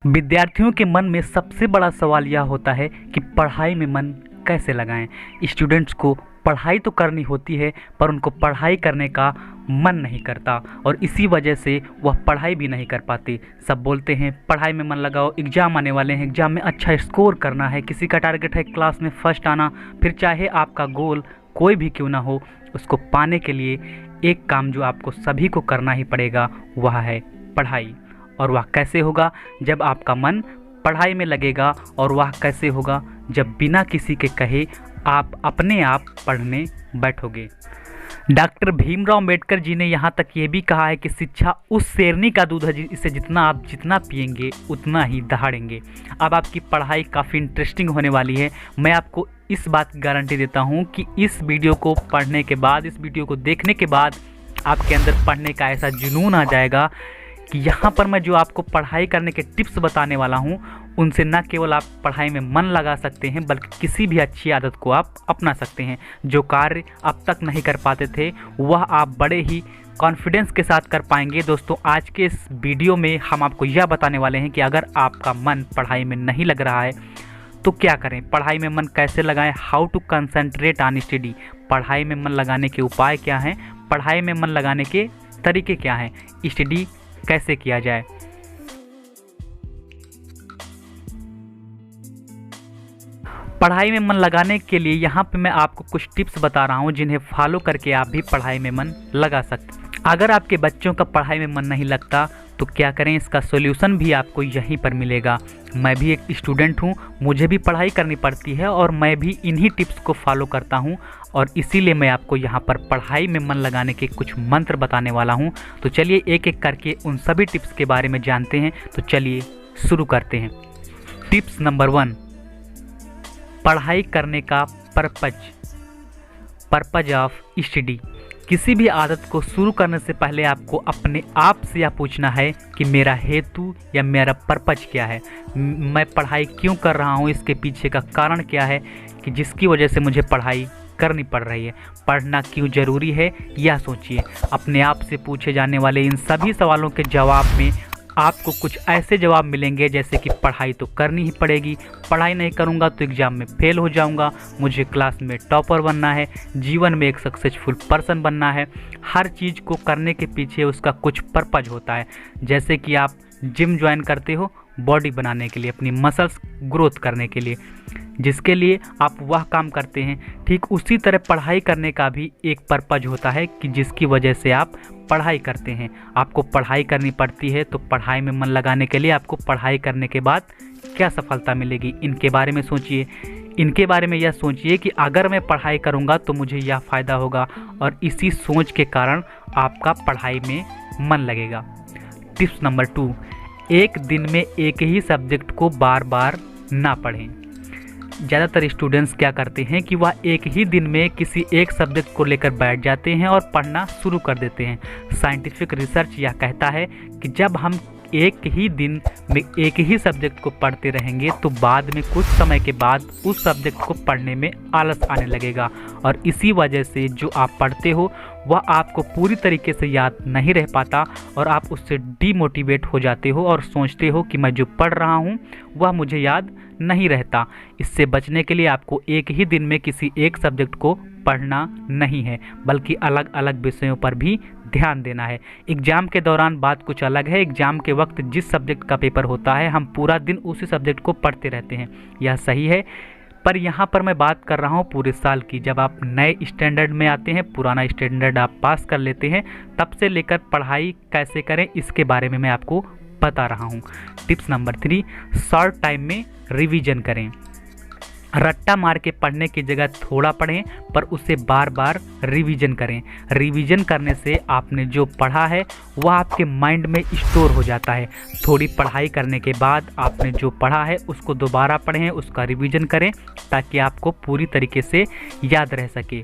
विद्यार्थियों के मन में सबसे बड़ा सवाल यह होता है कि पढ़ाई में मन कैसे लगाएं। स्टूडेंट्स को पढ़ाई तो करनी होती है पर उनको पढ़ाई करने का मन नहीं करता और इसी वजह से वह पढ़ाई भी नहीं कर पाते। सब बोलते हैं पढ़ाई में मन लगाओ, एग्ज़ाम आने वाले हैं, एग्ज़ाम में अच्छा स्कोर करना है, किसी का टारगेट है क्लास में फर्स्ट आना। फिर चाहे आपका गोल कोई भी क्यों ना हो, उसको पाने के लिए एक काम जो आपको सभी को करना ही पड़ेगा वह है पढ़ाई। और वह कैसे होगा? जब आपका मन पढ़ाई में लगेगा। और वह कैसे होगा? जब बिना किसी के कहे आप अपने आप पढ़ने बैठोगे। डॉक्टर भीमराव अंबेडकर जी ने यहाँ तक ये भी कहा है कि शिक्षा उस शेरनी का दूध है इसे जितना पिएंगे उतना ही दहाड़ेंगे। अब आपकी पढ़ाई काफ़ी इंटरेस्टिंग होने वाली है। मैं आपको इस बात की गारंटी देता हूँ कि इस वीडियो को पढ़ने के बाद, इस वीडियो को देखने के बाद आपके अंदर पढ़ने का ऐसा जुनून आ जाएगा कि यहाँ पर मैं जो आपको पढ़ाई करने के टिप्स बताने वाला हूँ उनसे न केवल आप पढ़ाई में मन लगा सकते हैं बल्कि किसी भी अच्छी आदत को आप अपना सकते हैं। जो कार्य अब तक नहीं कर पाते थे वह आप बड़े ही कॉन्फिडेंस के साथ कर पाएंगे। दोस्तों, आज के इस वीडियो में हम आपको यह बताने वाले हैं कि अगर आपका मन पढ़ाई में नहीं लग रहा है तो क्या करें, पढ़ाई में मन कैसे लगाएं, how to concentrate on study. पढ़ाई में मन लगाने के उपाय क्या हैं, पढ़ाई में मन लगाने के तरीके क्या हैं, स्टडी कैसे किया जाए। पढ़ाई में मन लगाने के लिए यहाँ पे मैं आपको कुछ टिप्स बता रहा हूँ जिन्हें फॉलो करके आप भी पढ़ाई में मन लगा सकते हैं। अगर आपके बच्चों का पढ़ाई में मन नहीं लगता तो क्या करें, इसका सॉल्यूशन भी आपको यहीं पर मिलेगा। मैं भी एक स्टूडेंट हूँ, मुझे भी पढ़ाई करनी पड़ती है और मैं भी इन्हीं टिप्स को फॉलो करता हूँ और इसीलिए मैं आपको यहाँ पर पढ़ाई में मन लगाने के कुछ मंत्र बताने वाला हूँ। तो चलिए एक एक करके उन सभी टिप्स के बारे में जानते हैं। तो चलिए शुरू करते हैं। टिप्स नंबर 1, पढ़ाई करने का पर्पज ऑफ स्टडी। किसी भी आदत को शुरू करने से पहले आपको अपने आप से यह पूछना है कि मेरा हेतु या मेरा पर्पज क्या है, मैं पढ़ाई क्यों कर रहा हूँ, इसके पीछे का कारण क्या है कि जिसकी वजह से मुझे पढ़ाई करनी पड़ रही है, पढ़ना क्यों ज़रूरी है, यह सोचिए। अपने आप से पूछे जाने वाले इन सभी सवालों के जवाब में आपको कुछ ऐसे जवाब मिलेंगे जैसे कि पढ़ाई तो करनी ही पड़ेगी, पढ़ाई नहीं करूँगा तो एग्ज़ाम में फेल हो जाऊँगा, मुझे क्लास में टॉपर बनना है, जीवन में एक सक्सेसफुल पर्सन बनना है। हर चीज़ को करने के पीछे उसका कुछ पर्पज होता है। जैसे कि आप जिम ज्वाइन करते हो बॉडी बनाने के लिए, अपनी मसल्स ग्रोथ करने के लिए, जिसके लिए आप वह काम करते हैं, ठीक उसी तरह पढ़ाई करने का भी एक पर्पज होता है कि जिसकी वजह से आप पढ़ाई करते हैं। आपको पढ़ाई करनी पड़ती है तो पढ़ाई में मन लगाने के लिए आपको पढ़ाई करने के बाद क्या सफलता मिलेगी, इनके बारे में सोचिए। इनके बारे में यह सोचिए कि अगर मैं पढ़ाई करूंगा तो मुझे यह फ़ायदा होगा और इसी सोच के कारण आपका पढ़ाई में मन लगेगा। टिप्स नंबर 2, एक दिन में एक ही सब्जेक्ट को बार बार ना पढ़ें। ज़्यादातर स्टूडेंट्स क्या करते हैं कि वह एक ही दिन में किसी एक सब्जेक्ट को लेकर बैठ जाते हैं और पढ़ना शुरू कर देते हैं। साइंटिफिक रिसर्च यह कहता है कि जब हम एक ही दिन में एक ही सब्जेक्ट को पढ़ते रहेंगे तो बाद में कुछ समय के बाद उस सब्जेक्ट को पढ़ने में आलस आने लगेगा और इसी वजह से जो आप पढ़ते हो वह आपको पूरी तरीके से याद नहीं रह पाता और आप उससे डीमोटिवेट हो जाते हो और सोचते हो कि मैं जो पढ़ रहा हूँ वह मुझे याद नहीं रहता। इससे बचने के लिए आपको एक ही दिन में किसी एक सब्जेक्ट को पढ़ना नहीं है बल्कि अलग अलग विषयों पर भी ध्यान देना है। एग्ज़ाम के दौरान बात कुछ अलग है। एग्ज़ाम के वक्त जिस सब्जेक्ट का पेपर होता है हम पूरा दिन उसी सब्जेक्ट को पढ़ते रहते हैं, यह सही है। पर यहाँ पर मैं बात कर रहा हूँ पूरे साल की। जब आप नए स्टैंडर्ड में आते हैं, पुराना स्टैंडर्ड आप पास कर लेते हैं, तब से लेकर पढ़ाई कैसे करें इसके बारे में मैं आपको बता रहा हूँ। टिप्स नंबर 3, शॉर्ट टाइम में रिवीजन करें। रट्टा मार के पढ़ने की जगह थोड़ा पढ़ें पर उसे बार बार रिवीजन करें। रिवीजन करने से आपने जो पढ़ा है वह आपके माइंड में स्टोर हो जाता है। थोड़ी पढ़ाई करने के बाद आपने जो पढ़ा है उसको दोबारा पढ़ें, उसका रिवीजन करें ताकि आपको पूरी तरीके से याद रह सके।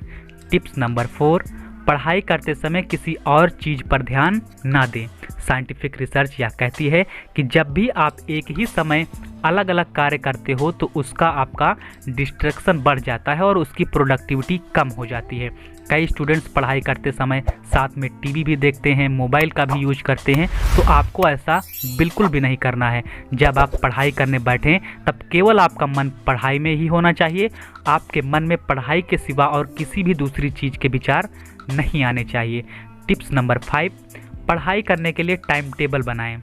टिप्स नंबर 4, पढ़ाई करते समय किसी और चीज़ पर ध्यान ना दें। साइंटिफिक रिसर्च यह कहती है कि जब भी आप एक ही समय अलग अलग कार्य करते हो तो उसका आपका डिस्ट्रैक्शन बढ़ जाता है और उसकी प्रोडक्टिविटी कम हो जाती है। कई स्टूडेंट्स पढ़ाई करते समय साथ में टीवी भी देखते हैं, मोबाइल का भी यूज करते हैं। तो आपको ऐसा बिल्कुल भी नहीं करना है। जब आप पढ़ाई करने बैठें तब केवल आपका मन पढ़ाई में ही होना चाहिए। आपके मन में पढ़ाई के सिवा और किसी भी दूसरी चीज़ के विचार नहीं आने चाहिए। टिप्स नंबर 5, पढ़ाई करने के लिए टाइम टेबल बनाएं।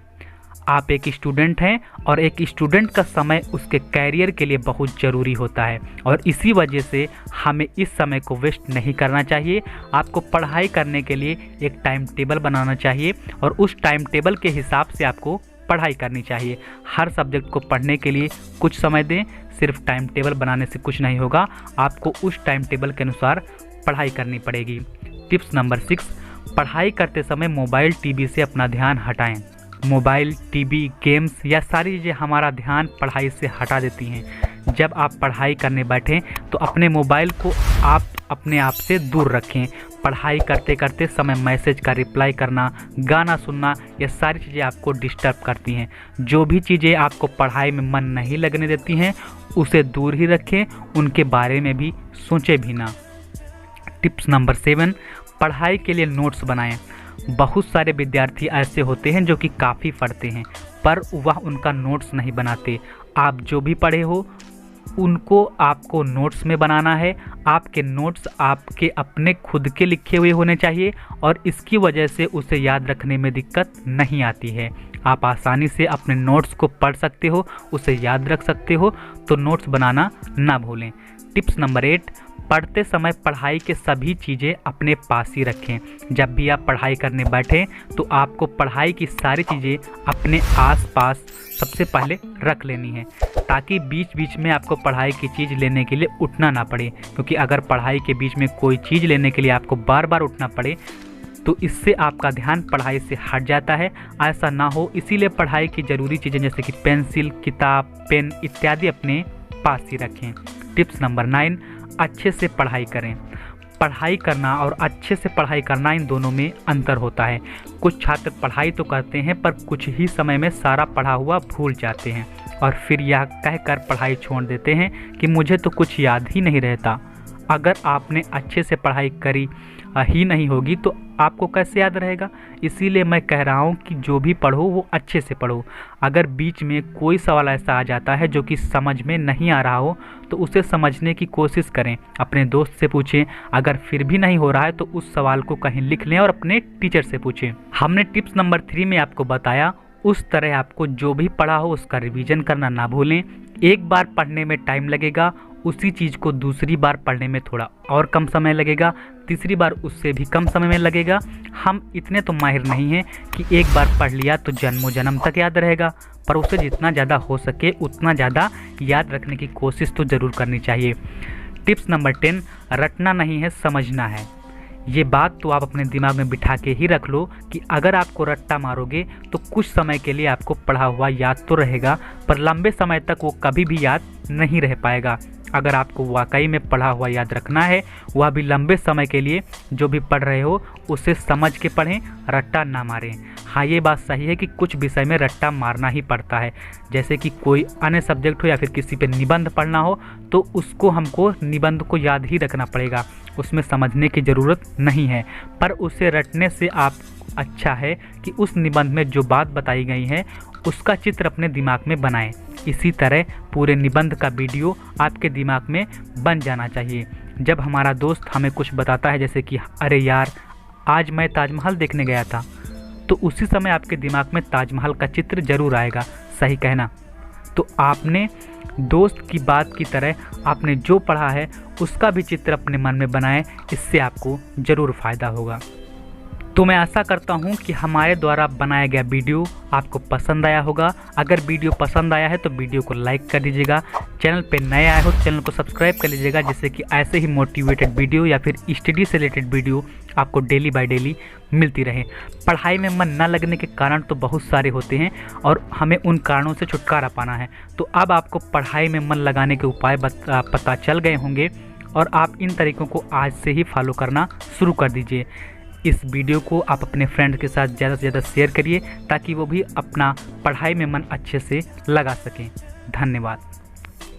आप एक स्टूडेंट हैं और एक स्टूडेंट का समय उसके कैरियर के लिए बहुत ज़रूरी होता है और इसी वजह से हमें इस समय को वेस्ट नहीं करना चाहिए। आपको पढ़ाई करने के लिए एक टाइम टेबल बनाना चाहिए और उस टाइम टेबल के हिसाब से आपको पढ़ाई करनी चाहिए। हर सब्जेक्ट को पढ़ने के लिए कुछ समय दें। सिर्फ टाइम टेबल बनाने से कुछ नहीं होगा, आपको उस टाइम टेबल के अनुसार पढ़ाई करनी पड़ेगी। टिप्स नंबर 6, पढ़ाई करते समय मोबाइल टीवी से अपना ध्यान हटाएं। मोबाइल, टीवी, गेम्स या सारी चीज़ें हमारा ध्यान पढ़ाई से हटा देती हैं। जब आप पढ़ाई करने बैठें तो अपने मोबाइल को आप अपने आप से दूर रखें। पढ़ाई करते करते समय मैसेज का रिप्लाई करना, गाना सुनना, ये सारी चीज़ें आपको डिस्टर्ब करती हैं। जो भी चीज़ें आपको पढ़ाई में मन नहीं लगने देती हैं उसे दूर ही रखें, उनके बारे में भी सोचें भी ना। टिप्स नंबर 7, पढ़ाई के लिए नोट्स बनाएं। बहुत सारे विद्यार्थी ऐसे होते हैं जो कि काफ़ी पढ़ते हैं पर वह उनका नोट्स नहीं बनाते। आप जो भी पढ़े हो उनको आपको नोट्स में बनाना है। आपके नोट्स आपके अपने खुद के लिखे हुए होने चाहिए और इसकी वजह से उसे याद रखने में दिक्कत नहीं आती है। आप आसानी से अपने नोट्स को पढ़ सकते हो, उसे याद रख सकते हो, तो नोट्स बनाना ना भूलें। टिप्स नंबर 8, पढ़ते समय पढ़ाई के सभी चीज़ें अपने पास ही रखें। जब भी आप पढ़ाई करने बैठें तो आपको पढ़ाई की सारी चीज़ें अपने आसपास सबसे पहले रख लेनी है ताकि बीच बीच में आपको पढ़ाई की चीज़ लेने के लिए उठना ना पड़े। क्योंकि अगर पढ़ाई के बीच में कोई चीज़ लेने के लिए आपको बार बार उठना पड़े तो इससे आपका ध्यान पढ़ाई से हट जाता है। ऐसा ना हो इसीलिए पढ़ाई की ज़रूरी चीज़ें जैसे कि पेंसिल, किताब, पेन इत्यादि अपने पास ही रखें। टिप्स नंबर 9, अच्छे से पढ़ाई करें। पढ़ाई करना और अच्छे से पढ़ाई करना, इन दोनों में अंतर होता है। कुछ छात्र पढ़ाई तो करते हैं पर कुछ ही समय में सारा पढ़ा हुआ भूल जाते हैं और फिर यह कहकर पढ़ाई छोड़ देते हैं कि मुझे तो कुछ याद ही नहीं रहता। अगर आपने अच्छे से पढ़ाई करी ही नहीं होगी तो आपको कैसे याद रहेगा। इसीलिए मैं कह रहा हूँ कि जो भी पढ़ो वो अच्छे से पढ़ो। अगर बीच में कोई सवाल ऐसा आ जाता है जो कि समझ में नहीं आ रहा हो तो उसे समझने की कोशिश करें, अपने दोस्त से पूछें। अगर फिर भी नहीं हो रहा है तो उस सवाल को कहीं लिख लें और अपने टीचर से पूछें। हमने टिप्स नंबर 3 में आपको बताया उस तरह आपको जो भी पढ़ा हो उसका रिवीजन करना ना भूलें। एक बार पढ़ने में टाइम लगेगा, उसी चीज़ को दूसरी बार पढ़ने में थोड़ा और कम समय लगेगा, तीसरी बार उससे भी कम समय में लगेगा। हम इतने तो माहिर नहीं हैं कि एक बार पढ़ लिया तो जन्मों जन्म तक याद रहेगा, पर उसे जितना ज़्यादा हो सके उतना ज़्यादा याद रखने की कोशिश तो ज़रूर करनी चाहिए। टिप्स नंबर 10, रटना नहीं है समझना है। ये बात तो आप अपने दिमाग में बिठा के ही रख लो कि अगर आपको रट्टा मारोगे तो कुछ समय के लिए आपको पढ़ा हुआ याद तो रहेगा पर लंबे समय तक वो कभी भी याद नहीं रह पाएगा। अगर आपको वाकई में पढ़ा हुआ याद रखना है, वह भी लंबे समय के लिए, जो भी पढ़ रहे हो उसे समझ के पढ़ें, रट्टा ना मारें। हाँ, ये बात सही है कि कुछ विषय में रट्टा मारना ही पड़ता है। जैसे कि कोई अन्य सब्जेक्ट हो या फिर किसी पे निबंध पढ़ना हो तो उसको हमको निबंध को याद ही रखना पड़ेगा, उसमें समझने की ज़रूरत नहीं है। पर उसे रटने से आप अच्छा है कि उस निबंध में जो बात बताई गई है उसका चित्र अपने दिमाग में बनाएं। इसी तरह पूरे निबंध का वीडियो आपके दिमाग में बन जाना चाहिए। जब हमारा दोस्त हमें कुछ बताता है जैसे कि अरे यार आज मैं ताजमहल देखने गया था, तो उसी समय आपके दिमाग में ताजमहल का चित्र जरूर आएगा। सही कहना। तो आपने दोस्त की बात की तरह आपने जो पढ़ा है उसका भी चित्र अपने मन में बनाएं, इससे आपको ज़रूर फ़ायदा होगा। तो मैं आशा करता हूं कि हमारे द्वारा बनाया गया वीडियो आपको पसंद आया होगा। अगर वीडियो पसंद आया है तो वीडियो को लाइक कर दीजिएगा। चैनल पे नए आए हो तो चैनल को सब्सक्राइब कर लीजिएगा, जिससे कि ऐसे ही मोटिवेटेड वीडियो या फिर स्टडी से रिलेटेड वीडियो आपको डेली बाय डेली मिलती रहे। पढ़ाई में मन न लगने के कारण तो बहुत सारे होते हैं और हमें उन कारणों से छुटकारा पाना है। तो अब आपको पढ़ाई में मन लगाने के उपाय पता चल गए होंगे और आप इन तरीक़ों को आज से ही फॉलो करना शुरू कर दीजिए। इस वीडियो को आप अपने फ्रेंड के साथ ज़्यादा से ज़्यादा शेयर करिए ताकि वो भी अपना पढ़ाई में मन अच्छे से लगा सकें। धन्यवाद।